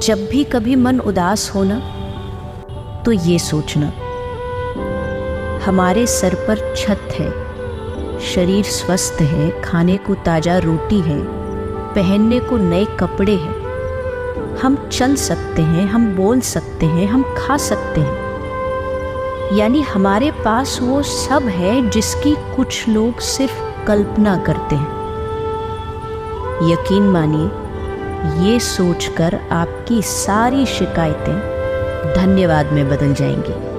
जब भी कभी मन उदास हो ना, तो ये सोचना, हमारे सर पर छत है, शरीर स्वस्थ है, खाने को ताज़ा रोटी है, पहनने को नए कपड़े हैं, हम चल सकते हैं, हम बोल सकते हैं, हम खा सकते हैं। यानी हमारे पास वो सब है जिसकी कुछ लोग सिर्फ कल्पना करते हैं। यकीन मानिए, ये सोचकर आपकी सारी शिकायतें धन्यवाद में बदल जाएंगी।